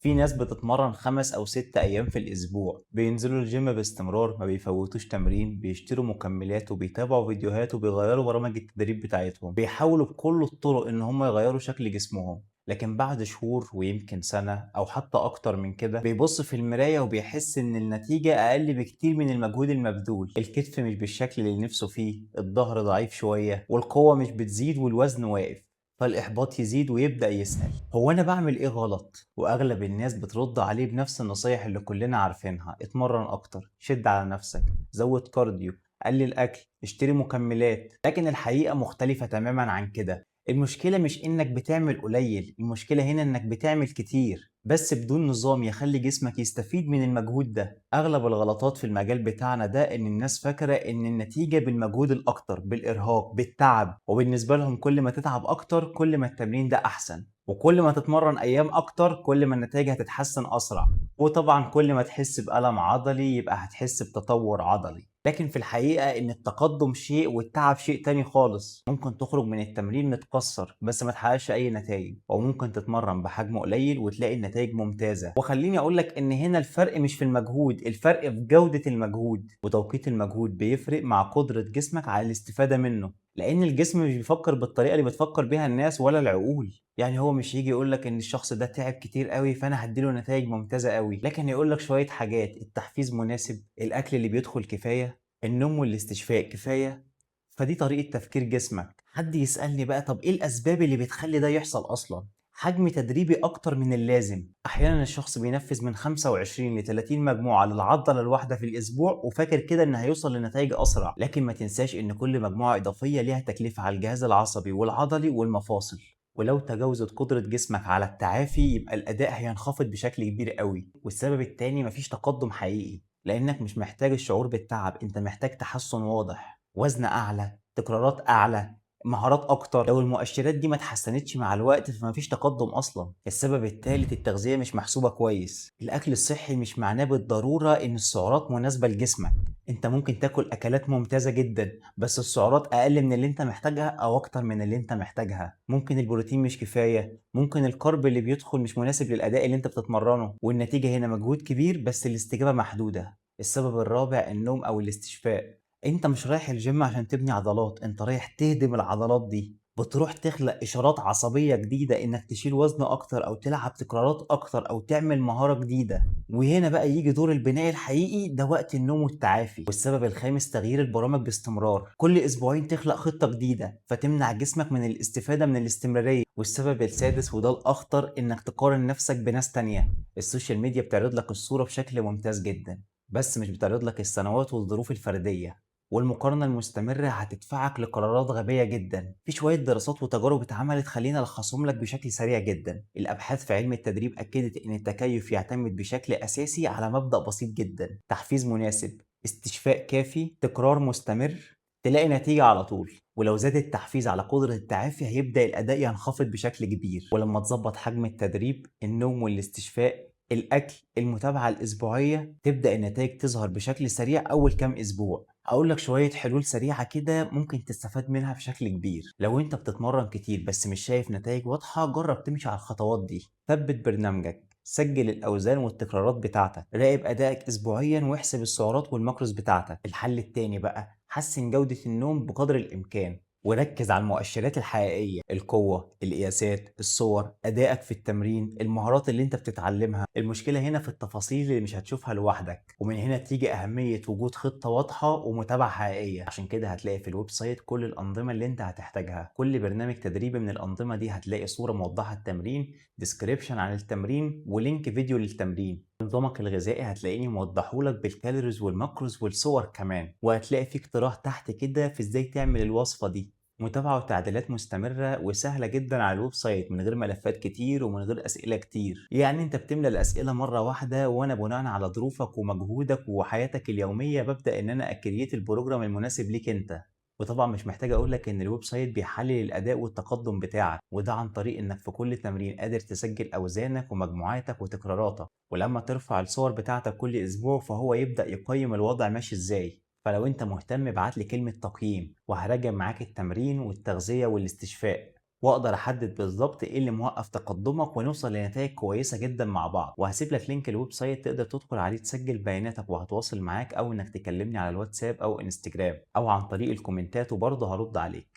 في ناس بتتمرن 5 أو 6 أيام في الأسبوع، بينزلوا الجيم باستمرار، ما بيفوتوش تمرين، بيشتروا مكملات وبيتابعوا فيديوهات وبيغيروا برامج التدريب بتاعتهم، بيحاولوا بكل الطرق إن هم يغيروا شكل جسمهم. لكن بعد شهور ويمكن سنة أو حتى أكتر من كده بيبص في المراية وبيحس إن النتيجة أقل بكتير من المجهود المبذول. الكتف مش بالشكل اللي نفسه فيه، الظهر ضعيف شوية، والقوة مش بتزيد والوزن واقف. فالإحباط يزيد ويبدأ يسأل: هو أنا بعمل إيه غلط؟ وأغلب الناس بترد عليه بنفس النصايح اللي كلنا عارفينها: اتمرن أكتر، شد على نفسك، زود كارديو، قلل أكل، اشتري مكملات. لكن الحقيقة مختلفة تماما عن كده. المشكلة مش إنك بتعمل قليل، المشكلة هنا إنك بتعمل كتير بس بدون نظام يخلي جسمك يستفيد من المجهود ده. أغلب الغلطات في المجال بتاعنا ده إن الناس فاكرة إن النتيجة بالمجهود الأكتر، بالإرهاق، بالتعب، وبالنسبة لهم كل ما تتعب أكتر كل ما التمرين ده أحسن، وكل ما تتمرن أيام أكتر كل ما النتائج هتتحسن أسرع، وطبعا كل ما تحس بألم عضلي يبقى هتحس بتطور عضلي. لكن في الحقيقة إن التقدم شيء والتعب شيء تاني خالص. ممكن تخرج من التمرين متكسر بس ما تحققش أي نتائج، أو ممكن تتمرن بحجم قليل وتلاقي النتائج ممتازة. وخليني أقولك إن هنا الفرق مش في المجهود، الفرق في جودة المجهود. وتوقيت المجهود بيفرق مع قدرة جسمك على الاستفادة منه، لأن الجسم مش بيفكر بالطريقة اللي بتفكر بيها الناس ولا العقول. يعني هو مش يجي يقولك إن الشخص ده تعب كتير قوي فأنا هديله نتائج ممتازة قوي، لكن يقولك شوية حاجات: التحفيز مناسب، الأكل اللي بيدخل كفاية، النوم والاستشفاء كفاية. فدي طريقة تفكير جسمك. حد يسألني بقى: طب إيه الأسباب اللي بتخلي ده يحصل أصلا؟ حجم تدريبي أكتر من اللازم. أحيانا الشخص بينفذ من 25 ل 30 مجموعة للعضلة الواحدة في الأسبوع وفاكر كده إن هيوصل لنتائج أسرع، لكن ما تنساش إن كل مجموعة إضافية ليها تكلفة على الجهاز العصبي والعضلي والمفاصل. ولو تجاوزت قدرة جسمك على التعافي يبقى الأداء هينخفض بشكل كبير قوي. والسبب التاني: مفيش تقدم حقيقي، لأنك مش محتاج الشعور بالتعب، أنت محتاج تحسن واضح، وزن أعلى، تكرارات أعلى، مهارات أكتر. لو المؤشرات دي ما اتحسنتش مع الوقت فمفيش تقدم أصلا. السبب التالت: التغذية مش محسوبة كويس. الأكل الصحي مش معناه بالضرورة إن السعرات مناسبة لجسمك. أنت ممكن تاكل أكلات ممتازة جدا بس السعرات أقل من اللي أنت محتاجها أو أكتر من اللي أنت محتاجها. ممكن البروتين مش كفاية، ممكن الكارب اللي بيدخل مش مناسب للأداء اللي أنت بتتمرنه، والنتيجة هنا مجهود كبير بس الاستجابة محدودة. السبب الرابع: النوم أو الاستشفاء. انت مش رايح الجيم عشان تبني عضلات، انت رايح تهدم العضلات دي. بتروح تخلق اشارات عصبية جديدة انك تشيل وزن اكتر او تلعب تكرارات اكتر او تعمل مهارة جديدة. وهنا بقى يجي دور البناء الحقيقي، ده وقت النوم والتعافي. والسبب الخامس: تغيير البرامج باستمرار. كل اسبوعين تخلق خطة جديدة فتمنع جسمك من الاستفادة من الاستمرارية. والسبب السادس وده الاخطر: انك تقارن نفسك بناس تانية. السوشيال ميديا بتعرض لك الصورة بشكل ممتاز جدا بس مش بتعرض لك السنوات والظروف الفردية. والمقارنة المستمرة هتدفعك لقرارات غبية جدا. في شوية دراسات وتجارب اتعملت، خلينا ألخصهم لك بشكل سريع جدا. الأبحاث في علم التدريب أكدت إن التكيف يعتمد بشكل أساسي على مبدأ بسيط جدا: تحفيز مناسب، استشفاء كافي، تكرار مستمر، تلاقي نتيجة على طول. ولو زاد التحفيز على قدرة التعافي هيبدأ الأداء ينخفض بشكل كبير. ولما تظبط حجم التدريب، النوم والاستشفاء، الأكل، المتابعة الأسبوعية، تبدأ النتائج تظهر بشكل سريع أول كام أسبوع. أقول لك شوية حلول سريعة كده ممكن تستفاد منها بشكل كبير. لو أنت بتتمرن كتير بس مش شايف نتائج واضحة، جرب تمشي على الخطوات دي. ثبت برنامجك، سجل الأوزان والتكرارات بتاعتك، راقب أدائك أسبوعيا واحسب السعرات والماكروس بتاعتك. الحل التاني بقى: حسن جودة النوم بقدر الإمكان وركز على المؤشرات الحقيقية: القوة، القياسات، الصور، أدائك في التمرين، المهارات اللي انت بتتعلمها. المشكلة هنا في التفاصيل اللي مش هتشوفها لوحدك، ومن هنا تيجي أهمية وجود خطة واضحة ومتابعة حقيقية. عشان كده هتلاقي في الويب سايت كل الأنظمة اللي انت هتحتاجها. كل برنامج تدريبي من الأنظمة دي هتلاقي صورة موضحة التمرين، ديسكريبشن عن التمرين، ولينك فيديو للتمرين. نظامك الغذائي هتلاقيني موضحهولك بالكالوريز والماكروز والصور كمان، وهتلاقي في اقتراح تحت كده في ازاي تعمل الوصفة دي. متابعة وتعديلات مستمرة وسهلة جدا على الويب سايت، من غير ملفات كتير ومن غير أسئلة كتير. يعني انت بتملى الأسئلة مرة واحدة، وانا بناء على ظروفك ومجهودك وحياتك اليومية ببدأ ان انا اكريت البروجرام المناسب ليك انت. وطبعا مش محتاج اقول لك ان الويب سايت بيحلل الاداء والتقدم بتاعك، وده عن طريق انك في كل تمرين قادر تسجل اوزانك ومجموعاتك وتكراراتك. ولما ترفع الصور بتاعتك كل اسبوع فهو يبدأ يقيم الوضع ماشي ازاي. فلو انت مهتم ابعت لي كلمة تقييم وهراجع معاك التمرين والتغذية والاستشفاء. واقدر احدد بالظبط ايه اللي موقف تقدمك ونوصل لنتائج كويسة جدا مع بعض. وهسيب لك لينك الويب سايت تقدر تدخل عليه تسجل بياناتك وهتواصل معاك، او انك تكلمني على الواتساب او انستجرام او عن طريق الكومنتات وبرضه هرد عليك.